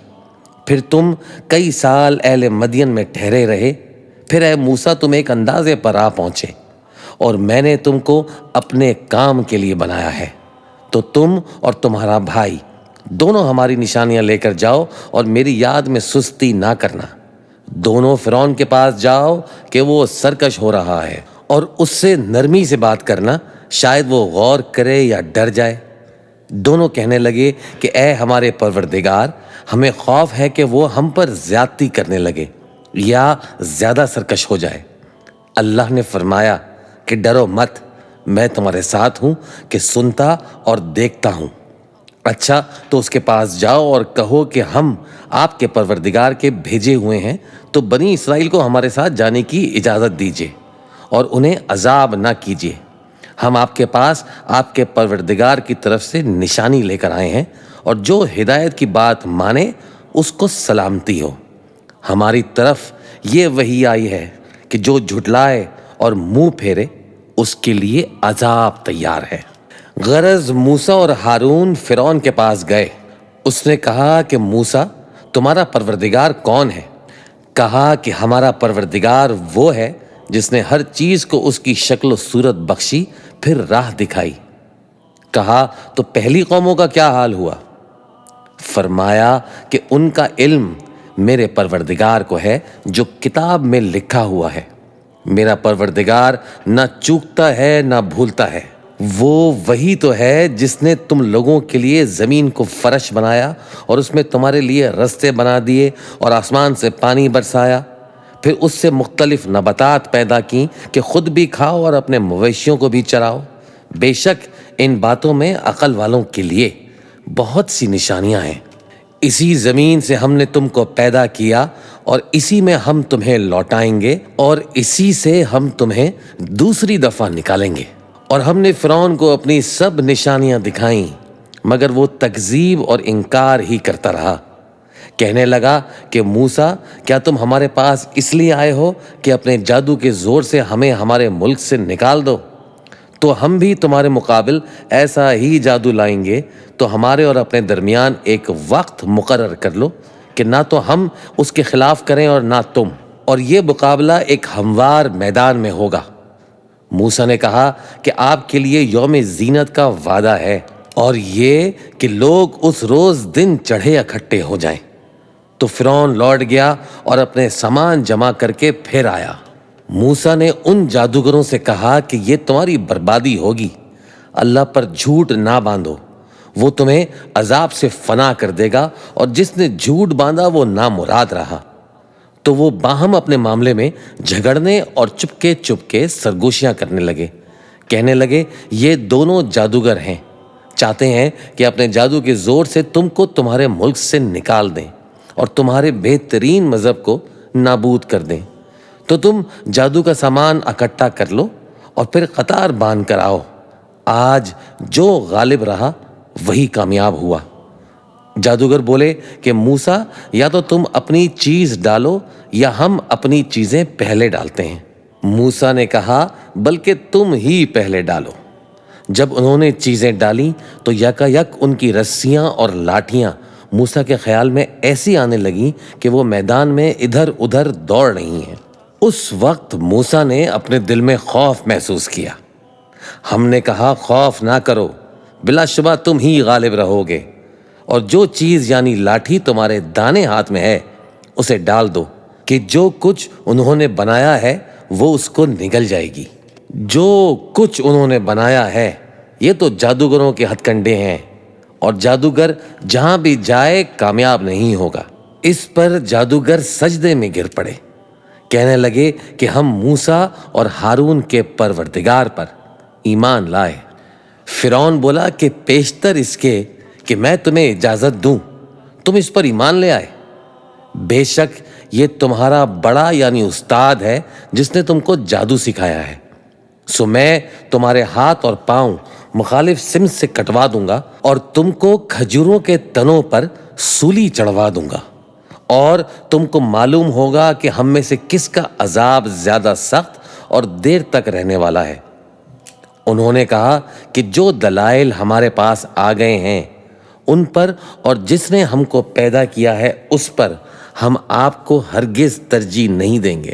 پھر تم کئی سال اہل مدین میں ٹھہرے رہے۔ پھر اے موسیٰ، تم ایک اندازے پر آ پہنچے، اور میں نے تم کو اپنے کام کے لیے بنایا ہے۔ تو تم اور تمہارا بھائی دونوں ہماری نشانیاں لے کر جاؤ اور میری یاد میں سستی نہ کرنا۔ دونوں فرعون کے پاس جاؤ کہ وہ سرکش ہو رہا ہے، اور اس سے نرمی سے بات کرنا، شاید وہ غور کرے یا ڈر جائے۔ دونوں کہنے لگے کہ اے ہمارے پروردگار، ہمیں خوف ہے کہ وہ ہم پر زیادتی کرنے لگے یا زیادہ سرکش ہو جائے۔ اللہ نے فرمایا کہ ڈرو مت، میں تمہارے ساتھ ہوں کہ سنتا اور دیکھتا ہوں۔ اچھا، تو اس کے پاس جاؤ اور کہو کہ ہم آپ کے پروردگار کے بھیجے ہوئے ہیں، تو بنی اسرائیل کو ہمارے ساتھ جانے کی اجازت دیجیے اور انہیں عذاب نہ کیجیے۔ ہم آپ کے پاس آپ کے پروردگار کی طرف سے نشانی لے کر آئے ہیں، اور جو ہدایت کی بات مانے اس کو سلامتی ہو۔ ہماری طرف یہ وحی آئی ہے کہ جو جھٹلائے اور منہ پھیرے اس کے لیے عذاب تیار ہے۔ غرض موسیٰ اور ہارون فرعون کے پاس گئے۔ اس نے کہا کہ موسیٰ، تمہارا پروردگار کون ہے؟ کہا کہ ہمارا پروردگار وہ ہے جس نے ہر چیز کو اس کی شکل و صورت بخشی، پھر راہ دکھائی۔ کہا، تو پہلی قوموں کا کیا حال ہوا؟ فرمایا کہ ان کا علم میرے پروردگار کو ہے جو کتاب میں لکھا ہوا ہے۔ میرا پروردگار نہ چوکتا ہے نہ بھولتا ہے۔ وہ وہی تو ہے جس نے تم لوگوں کے لیے زمین کو فرش بنایا اور اس میں تمہارے لیے رستے بنا دیے اور آسمان سے پانی برسایا، پھر اس سے مختلف نباتات پیدا کی کہ خود بھی کھاؤ اور اپنے مویشیوں کو بھی چراؤ۔ بے شک ان باتوں میں عقل والوں کے لیے بہت سی نشانیاں ہیں۔ اسی زمین سے ہم نے تم کو پیدا کیا اور اسی میں ہم تمہیں لوٹائیں گے، اور اسی سے ہم تمہیں دوسری دفعہ نکالیں گے۔ اور ہم نے فرعون کو اپنی سب نشانیاں دکھائیں، مگر وہ تکذیب اور انکار ہی کرتا رہا۔ کہنے لگا کہ موسیٰ، کیا تم ہمارے پاس اس لیے آئے ہو کہ اپنے جادو کے زور سے ہمیں ہمارے ملک سے نکال دو؟ تو ہم بھی تمہارے مقابل ایسا ہی جادو لائیں گے، تو ہمارے اور اپنے درمیان ایک وقت مقرر کر لو کہ نہ تو ہم اس کے خلاف کریں اور نہ تم، اور یہ مقابلہ ایک ہموار میدان میں ہوگا۔ موسیٰ نے کہا کہ آپ کے لیے یوم زینت کا وعدہ ہے، اور یہ کہ لوگ اس روز دن چڑھے اکٹھے ہو جائیں۔ تو فرعون لوٹ گیا اور اپنے سامان جمع کر کے پھر آیا۔ موسیٰ نے ان جادوگروں سے کہا کہ یہ تمہاری بربادی ہوگی، اللہ پر جھوٹ نہ باندھو، وہ تمہیں عذاب سے فنا کر دے گا، اور جس نے جھوٹ باندھا وہ نامراد رہا۔ تو وہ باہم اپنے معاملے میں جھگڑنے اور چپکے چپکے سرگوشیاں کرنے لگے کہنے لگے یہ دونوں جادوگر ہیں، چاہتے ہیں کہ اپنے جادو کے زور سے تم کو تمہارے ملک سے نکال دیں اور تمہارے بہترین مذہب کو نابود کر دیں۔ تو تم جادو کا سامان اکٹھا کر لو اور پھر قطار باندھ کر آؤ۔ آج جو غالب رہا وہی کامیاب ہوا۔ جادوگر بولے کہ موسیٰ یا تو تم اپنی چیز ڈالو یا ہم اپنی چیزیں پہلے ڈالتے ہیں۔ موسیٰ نے کہا بلکہ تم ہی پہلے ڈالو۔ جب انہوں نے چیزیں ڈالیں تو یکا یک ان کی رسیاں اور لاٹھیاں موسیٰ کے خیال میں ایسی آنے لگیں کہ وہ میدان میں ادھر ادھر دوڑ رہی ہیں۔ اس وقت موسیٰ نے اپنے دل میں خوف محسوس کیا۔ ہم نے کہا خوف نہ کرو، بلا شبہ تم ہی غالب رہو گے، اور جو چیز یعنی لاٹھی تمہارے دانے ہاتھ میں ہے اسے ڈال دو کہ جو کچھ انہوں نے بنایا ہے وہ اس کو نگل جائے گی۔ جو کچھ انہوں نے بنایا ہے یہ تو جادوگروں کے ہتھ کنڈے ہیں، اور جادوگر جہاں بھی جائے کامیاب نہیں ہوگا۔ اس پر جادوگر سجدے میں گر پڑے، کہنے لگے کہ ہم موسیٰ اور ہارون کے پروردگار پر ایمان لائے۔ فرعون بولا کہ پیشتر اس کے کہ میں تمہیں اجازت دوں تم اس پر ایمان لے آئے۔ بے شک یہ تمہارا بڑا یعنی استاد ہے جس نے تم کو جادو سکھایا ہے، سو میں تمہارے ہاتھ اور پاؤں مخالف سمت سے کٹوا دوں گا اور تم کو کھجوروں کے تنوں پر سولی چڑھوا دوں گا، اور تم کو معلوم ہوگا کہ ہم میں سے کس کا عذاب زیادہ سخت اور دیر تک رہنے والا ہے۔ انہوں نے کہا کہ جو دلائل ہمارے پاس آ گئے ہیں ان پر اور جس نے ہم کو پیدا کیا ہے اس پر ہم آپ کو ہرگز ترجیح نہیں دیں گے،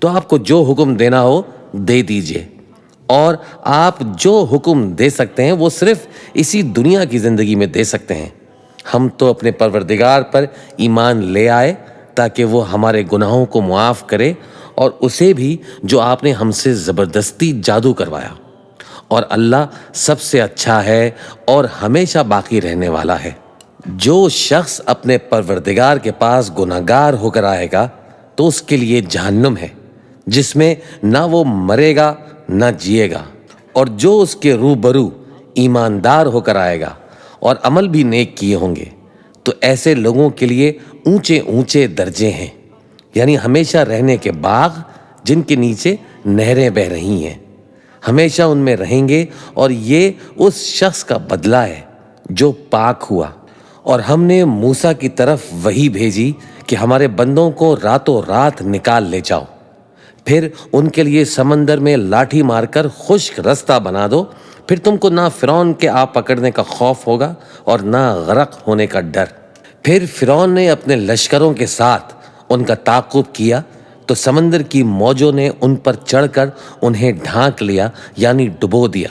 تو آپ کو جو حکم دینا ہو دے دیجئے، اور آپ جو حکم دے سکتے ہیں وہ صرف اسی دنیا کی زندگی میں دے سکتے ہیں۔ ہم تو اپنے پروردگار پر ایمان لے آئے تاکہ وہ ہمارے گناہوں کو معاف کرے، اور اسے بھی جو آپ نے ہم سے زبردستی جادو کروایا، اور اللہ سب سے اچھا ہے اور ہمیشہ باقی رہنے والا ہے۔ جو شخص اپنے پروردگار کے پاس گناہگار ہو کر آئے گا تو اس کے لیے جہنم ہے جس میں نہ وہ مرے گا نہ جیے گا، اور جو اس کے روبرو ایماندار ہو کر آئے گا اور عمل بھی نیک کیے ہوں گے تو ایسے لوگوں کے لیے اونچے اونچے درجے ہیں، یعنی ہمیشہ رہنے کے باغ جن کے نیچے نہریں بہہ رہی ہیں، ہمیشہ ان میں رہیں گے، اور یہ اس شخص کا بدلہ ہے جو پاک ہوا۔ اور ہم نے موسیٰ کی طرف وحی بھیجی کہ ہمارے بندوں کو راتوں رات نکال لے جاؤ، پھر ان کے لیے سمندر میں لاٹھی مار کر خشک رستہ بنا دو، پھر تم کو نہ فرعون کے آپ پکڑنے کا خوف ہوگا اور نہ غرق ہونے کا ڈر۔ پھر فرعون نے اپنے لشکروں کے ساتھ ان کا تعاقب کیا تو سمندر کی موجوں نے ان پر چڑھ کر انہیں ڈھانک لیا یعنی ڈبو دیا،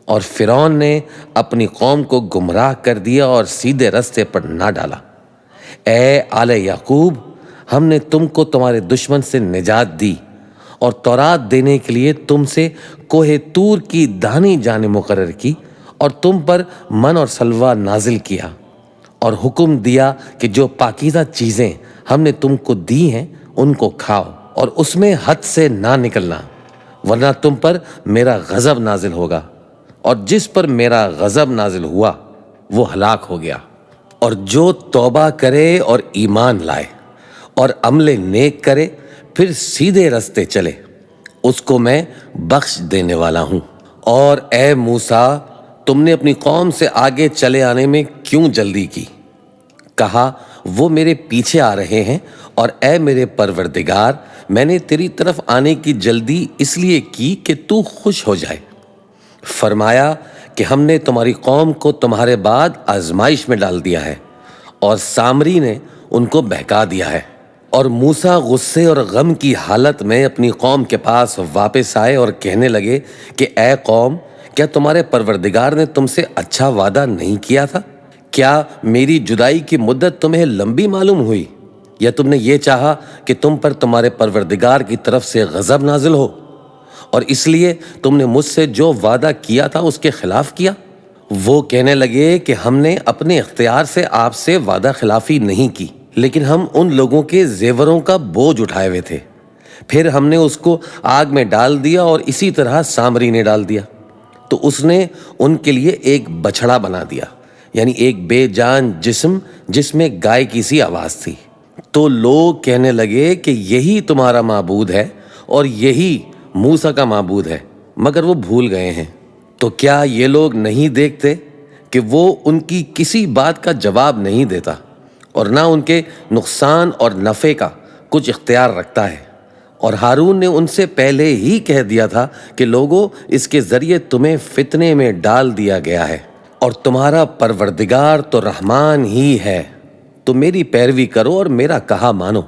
اور فرعون نے اپنی قوم کو گمراہ کر دیا اور سیدھے رستے پر نہ ڈالا۔ اے آل یعقوب، ہم نے تم کو تمہارے دشمن سے نجات دی اور تورات دینے کے لیے تم سے کوہ طور کی دہنی جانب مقرر کی، اور تم پر من اور سلوہ نازل کیا، اور حکم دیا کہ جو پاکیزہ چیزیں ہم نے تم کو دی ہیں ان کو کھاؤ، اور اس میں حد سے نہ نکلنا، ورنہ تم پر میرا غضب نازل ہوگا، اور جس پر میرا غضب نازل ہوا وہ ہلاک ہو گیا۔ اور جو توبہ کرے اور ایمان لائے اور عمل نیک کرے پھر سیدھے رستے چلے، اس کو میں بخش دینے والا ہوں۔ اور اے موسیٰ، تم نے اپنی قوم سے آگے چلے آنے میں کیوں جلدی کی؟ کہا وہ میرے پیچھے آ رہے ہیں، اور اے میرے پروردگار، میں نے تیری طرف آنے کی جلدی اس لیے کی کہ تو خوش ہو جائے۔ فرمایا کہ ہم نے تمہاری قوم کو تمہارے بعد آزمائش میں ڈال دیا ہے، اور سامری نے ان کو بہکا دیا ہے۔ اور موسیٰ غصے اور غم کی حالت میں اپنی قوم کے پاس واپس آئے اور کہنے لگے کہ اے قوم، کیا تمہارے پروردگار نے تم سے اچھا وعدہ نہیں کیا تھا؟ کیا میری جدائی کی مدت تمہیں لمبی معلوم ہوئی، یا تم نے یہ چاہا کہ تم پر تمہارے پروردگار کی طرف سے غضب نازل ہو، اور اس لیے تم نے مجھ سے جو وعدہ کیا تھا اس کے خلاف کیا؟ وہ کہنے لگے کہ ہم نے اپنے اختیار سے آپ سے وعدہ خلافی نہیں کی، لیکن ہم ان لوگوں کے زیوروں کا بوجھ اٹھائے ہوئے تھے، پھر ہم نے اس کو آگ میں ڈال دیا اور اسی طرح سامری نے ڈال دیا، تو اس نے ان کے لیے ایک بچھڑا بنا دیا، یعنی ایک بے جان جسم جس میں گائے کی سی آواز تھی۔ تو لوگ کہنے لگے کہ یہی تمہارا معبود ہے اور یہی موسیٰ کا معبود ہے، مگر وہ بھول گئے ہیں۔ تو کیا یہ لوگ نہیں دیکھتے کہ وہ ان کی کسی بات کا جواب نہیں دیتا اور نہ ان کے نقصان اور نفع کا کچھ اختیار رکھتا ہے؟ اور ہارون نے ان سے پہلے ہی کہہ دیا تھا کہ لوگو، اس کے ذریعے تمہیں فتنے میں ڈال دیا گیا ہے، اور تمہارا پروردگار تو رحمان ہی ہے، تو میری پیروی کرو اور میرا کہا مانو۔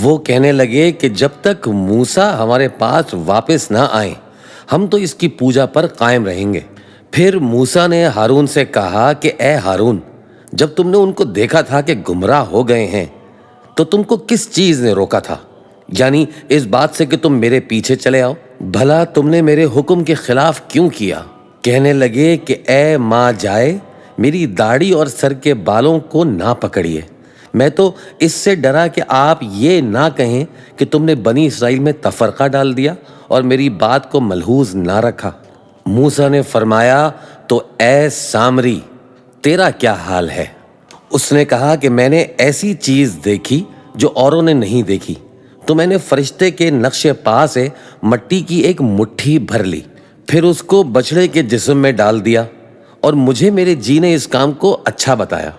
وہ کہنے لگے کہ جب تک موسیٰ ہمارے پاس واپس نہ آئیں ہم تو اس کی پوجا پر قائم رہیں گے۔ پھر موسیٰ نے ہارون سے کہا کہ اے ہارون، جب تم نے ان کو دیکھا تھا کہ گمراہ ہو گئے ہیں تو تم کو کس چیز نے روکا تھا؟ یعنی اس بات سے کہ تم میرے پیچھے چلے آؤ؟ بھلا تم نے میرے حکم کے خلاف کیوں کیا؟ کہنے لگے کہ اے ماں جائے، میری داڑھی اور سر کے بالوں کو نہ پکڑیے، میں تو اس سے ڈرا کہ آپ یہ نہ کہیں کہ تم نے بنی اسرائیل میں تفرقہ ڈال دیا اور میری بات کو ملحوظ نہ رکھا۔ موسیٰ نے فرمایا، تو اے سامری، تیرا کیا حال ہے؟ اس نے کہا کہ میں نے ایسی چیز دیکھی جو اوروں نے نہیں دیکھی، تو میں نے فرشتے کے نقش پا سے مٹی کی ایک مٹھی بھر لی، پھر اس کو بچڑے کے جسم میں ڈال دیا، اور مجھے میرے جی نے اس کام کو اچھا بتایا۔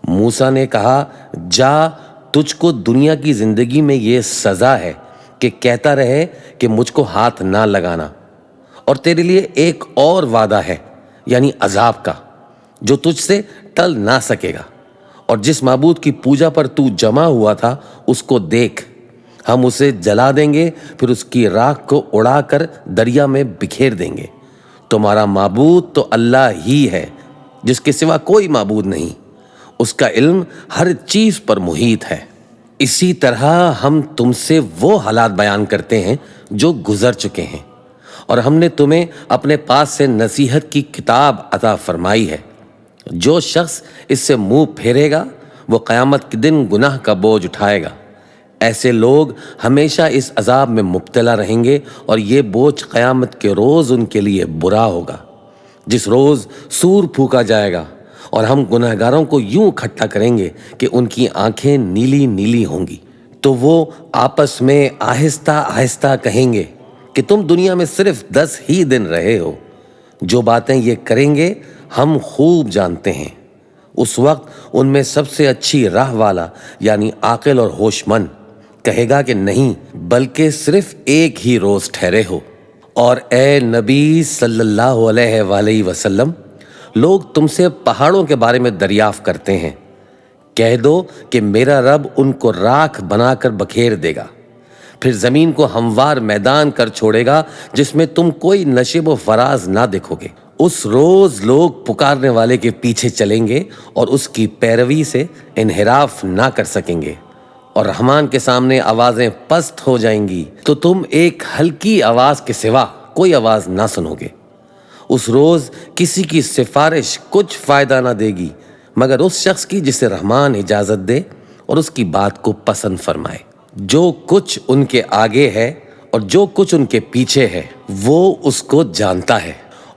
موسیٰ نے کہا، جا، تجھ کو دنیا کی زندگی میں یہ سزا ہے کہ کہتا رہے کہ مجھ کو ہاتھ نہ لگانا، اور تیرے لیے ایک اور وعدہ ہے، یعنی عذاب کا، جو تجھ سے ٹل نہ سکے گا۔ اور جس معبود کی پوجا پر تو جمع ہوا تھا اس کو دیکھ، ہم اسے جلا دیں گے، پھر اس کی راکھ کو اڑا کر دریا میں بکھیر دیں گے۔ تمہارا معبود تو اللہ ہی ہے، جس کے سوا کوئی معبود نہیں، اس کا علم ہر چیز پر محیط ہے۔ اسی طرح ہم تم سے وہ حالات بیان کرتے ہیں جو گزر چکے ہیں، اور ہم نے تمہیں اپنے پاس سے نصیحت کی کتاب عطا فرمائی ہے۔ جو شخص اس سے منہ پھیرے گا وہ قیامت کے دن گناہ کا بوجھ اٹھائے گا۔ ایسے لوگ ہمیشہ اس عذاب میں مبتلا رہیں گے، اور یہ بوجھ قیامت کے روز ان کے لیے برا ہوگا، جس روز سور پھونکا جائے گا، اور ہم گناہگاروں کو یوں اکٹھا کریں گے کہ ان کی آنکھیں نیلی نیلی ہوں گی، تو وہ آپس میں آہستہ آہستہ کہیں گے کہ تم دنیا میں صرف 10 ہی دن رہے ہو۔ جو باتیں یہ کریں گے ہم خوب جانتے ہیں۔ اس وقت ان میں سب سے اچھی راہ والا، یعنی عاقل اور ہوش مند، کہے گا کہ نہیں، بلکہ صرف ایک ہی روز ٹھہرے ہو۔ اور اے نبی صلی اللہ علیہ وآلہ وسلم، لوگ تم سے پہاڑوں کے بارے میں دریافت کرتے ہیں، کہہ دو کہ میرا رب ان کو راکھ بنا کر بکھیر دے گا، پھر زمین کو ہموار میدان کر چھوڑے گا جس میں تم کوئی نشیب و فراز نہ دیکھو گے۔ اس روز لوگ پکارنے والے کے پیچھے چلیں گے اور اس کی پیروی سے انحراف نہ کر سکیں گے، اور رحمان کے سامنے آوازیں پست ہو جائیں گی، تو تم ایک ہلکی آواز کے سوا کوئی آواز نہ سنو گے۔ اس روز کسی کی سفارش کچھ فائدہ نہ دے گی مگر اس شخص کی جسے رحمان اجازت دے اور اس کی بات کو پسند فرمائے۔ جو کچھ ان کے آگے ہے اور جو کچھ ان کے پیچھے ہے وہ اس کو جانتا ہے،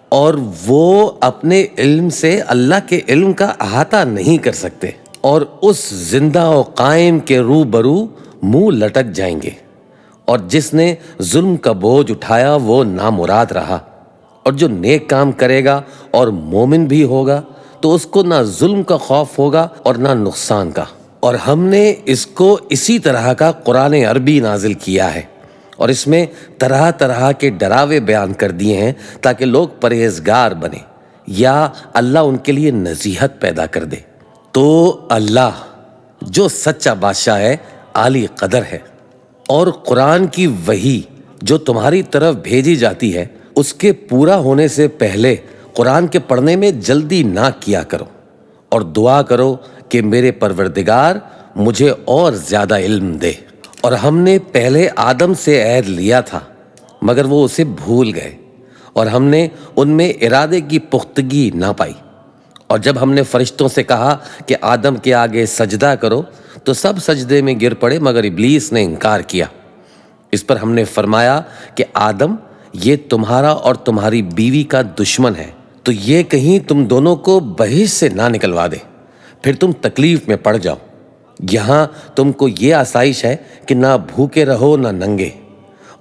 اور وہ اپنے علم سے اللہ کے علم کا احاطہ نہیں کر سکتے، اور اس زندہ و قائم کے روبرو منہ لٹک جائیں گے۔ اور جس نے ظلم کا بوجھ اٹھایا وہ نامراد رہا، اور جو نیک کام کرے گا اور مومن بھی ہوگا تو اس کو نہ ظلم کا خوف ہوگا اور نہ نقصان کا۔ اور ہم نے اس کو اسی طرح کا قرآن عربی نازل کیا ہے، اور اس میں طرح طرح کے ڈراوے بیان کر دیے ہیں تاکہ لوگ پرہیزگار بنیں یا اللہ ان کے لیے نصیحت پیدا کر دے۔ تو اللہ جو سچا بادشاہ ہے، عالی قدر ہے، اور قرآن کی وحی جو تمہاری طرف بھیجی جاتی ہے اس کے پورا ہونے سے پہلے قرآن کے پڑھنے میں جلدی نہ کیا کرو، اور دعا کرو کہ میرے پروردگار مجھے اور زیادہ علم دے۔ اور ہم نے پہلے آدم سے عہد لیا تھا مگر وہ اسے بھول گئے، اور ہم نے ان میں ارادے کی پختگی نہ پائی۔ اور جب ہم نے فرشتوں سے کہا کہ آدم کے آگے سجدہ کرو تو سب سجدے میں گر پڑے مگر ابلیس نے انکار کیا۔ اس پر ہم نے فرمایا کہ آدم یہ تمہارا اور تمہاری بیوی کا دشمن ہے، تو یہ کہیں تم دونوں کو بہشت سے نہ نکلوا دے، پھر تم تکلیف میں پڑ جاؤ۔ یہاں تم کو یہ آسائش ہے کہ نہ بھوکے رہو نہ ننگے،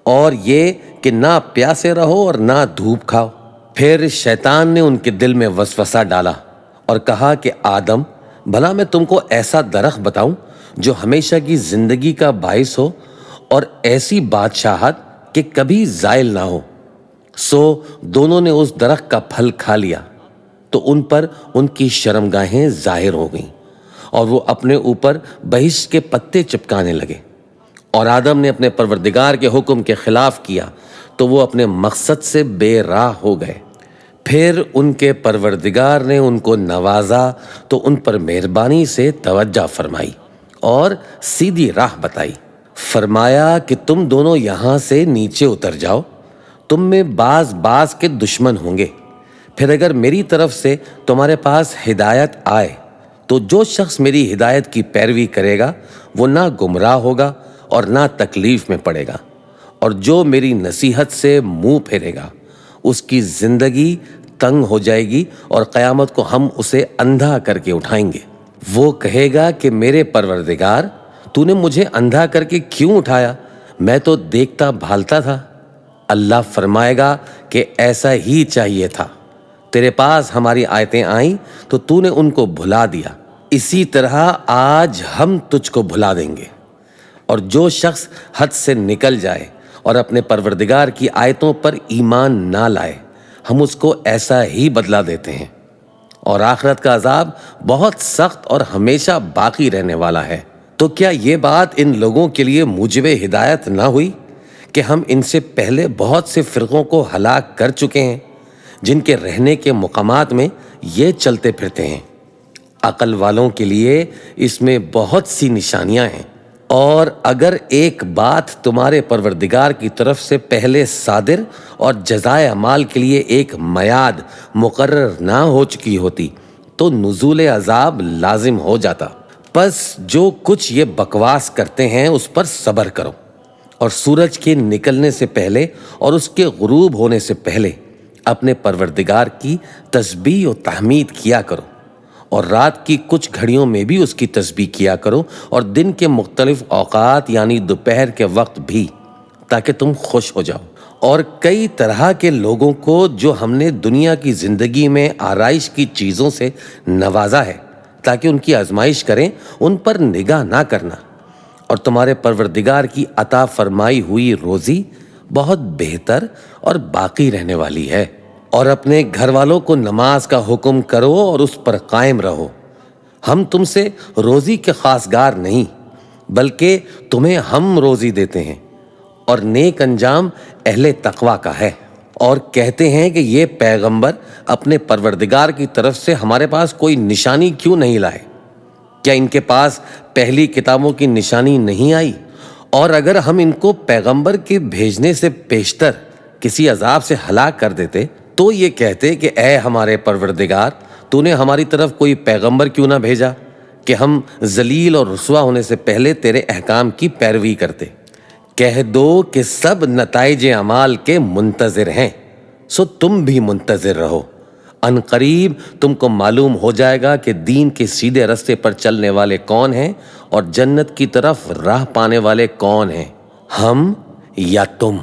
اور یہ کہ نہ پیاسے رہو اور نہ دھوپ کھاؤ۔ پھر شیطان نے ان کے دل میں وسوسہ ڈالا اور کہا کہ آدم، بھلا میں تم کو ایسا درخت بتاؤں جو ہمیشہ کی زندگی کا باعث ہو اور ایسی بادشاہت کہ کبھی زائل نہ ہو۔ سو دونوں نے اس درخت کا پھل کھا لیا تو ان پر ان کی شرمگاہیں ظاہر ہو گئیں اور وہ اپنے اوپر بہشت کے پتے چپکانے لگے، اور آدم نے اپنے پروردگار کے حکم کے خلاف کیا تو وہ اپنے مقصد سے بے راہ ہو گئے۔ پھر ان کے پروردگار نے ان کو نوازا تو ان پر مہربانی سے توجہ فرمائی اور سیدھی راہ بتائی۔ فرمایا کہ تم دونوں یہاں سے نیچے اتر جاؤ، تم میں بعض کے دشمن ہوں گے، پھر اگر میری طرف سے تمہارے پاس ہدایت آئے تو جو شخص میری ہدایت کی پیروی کرے گا وہ نہ گمراہ ہوگا اور نہ تکلیف میں پڑے گا، اور جو میری نصیحت سے منہ پھیرے گا اس کی زندگی تنگ ہو جائے گی اور قیامت کو ہم اسے اندھا کر کے اٹھائیں گے۔ وہ کہے گا کہ میرے پروردگار، تو نے مجھے اندھا کر کے کیوں اٹھایا؟ میں تو دیکھتا بھالتا تھا۔ اللہ فرمائے گا کہ ایسا ہی چاہیے تھا، تیرے پاس ہماری آیتیں آئیں تو تو نے ان کو بھلا دیا، اسی طرح آج ہم تجھ کو بھلا دیں گے۔ اور جو شخص حد سے نکل جائے اور اپنے پروردگار کی آیتوں پر ایمان نہ لائے، ہم اس کو ایسا ہی بدلہ دیتے ہیں، اور آخرت کا عذاب بہت سخت اور ہمیشہ باقی رہنے والا ہے۔ تو کیا یہ بات ان لوگوں کے لیے موجب ہدایت نہ ہوئی کہ ہم ان سے پہلے بہت سے فرقوں کو ہلاک کر چکے ہیں جن کے رہنے کے مقامات میں یہ چلتے پھرتے ہیں؟ عقل والوں کے لیے اس میں بہت سی نشانیاں ہیں، اور اگر ایک بات تمہارے پروردگار کی طرف سے پہلے صادر اور جزائے اعمال کے لیے ایک میعاد مقرر نہ ہو چکی ہوتی تو نزول عذاب لازم ہو جاتا۔ پس جو کچھ یہ بکواس کرتے ہیں اس پر صبر کرو، اور سورج کے نکلنے سے پہلے اور اس کے غروب ہونے سے پہلے اپنے پروردگار کی تسبیح و تحمید کیا کرو، اور رات کی کچھ گھڑیوں میں بھی اس کی تسبیح کیا کرو، اور دن کے مختلف اوقات یعنی دوپہر کے وقت بھی، تاکہ تم خوش ہو جاؤ۔ اور کئی طرح کے لوگوں کو جو ہم نے دنیا کی زندگی میں آرائش کی چیزوں سے نوازا ہے تاکہ ان کی آزمائش کریں، ان پر نگاہ نہ کرنا، اور تمہارے پروردگار کی عطا فرمائی ہوئی روزی بہت بہتر اور باقی رہنے والی ہے۔ اور اپنے گھر والوں کو نماز کا حکم کرو اور اس پر قائم رہو۔ ہم تم سے روزی کے خواستگار نہیں، بلکہ تمہیں ہم روزی دیتے ہیں، اور نیک انجام اہل تقوی کا ہے۔ اور کہتے ہیں کہ یہ پیغمبر اپنے پروردگار کی طرف سے ہمارے پاس کوئی نشانی کیوں نہیں لائے؟ کیا ان کے پاس پہلی کتابوں کی نشانی نہیں آئی؟ اور اگر ہم ان کو پیغمبر کے بھیجنے سے پیشتر کسی عذاب سے ہلاک کر دیتے تو یہ کہتے کہ اے ہمارے پروردگار، تو نے ہماری طرف کوئی پیغمبر کیوں نہ بھیجا کہ ہم ذلیل اور رسوا ہونے سے پہلے تیرے احکام کی پیروی کرتے۔ کہہ دو کہ سب نتائج اعمال کے منتظر ہیں، سو تم بھی منتظر رہو۔ ان قریب تم کو معلوم ہو جائے گا کہ دین کے سیدھے راستے پر چلنے والے کون ہیں اور جنت کی طرف راہ پانے والے کون ہیں، ہم یا تم۔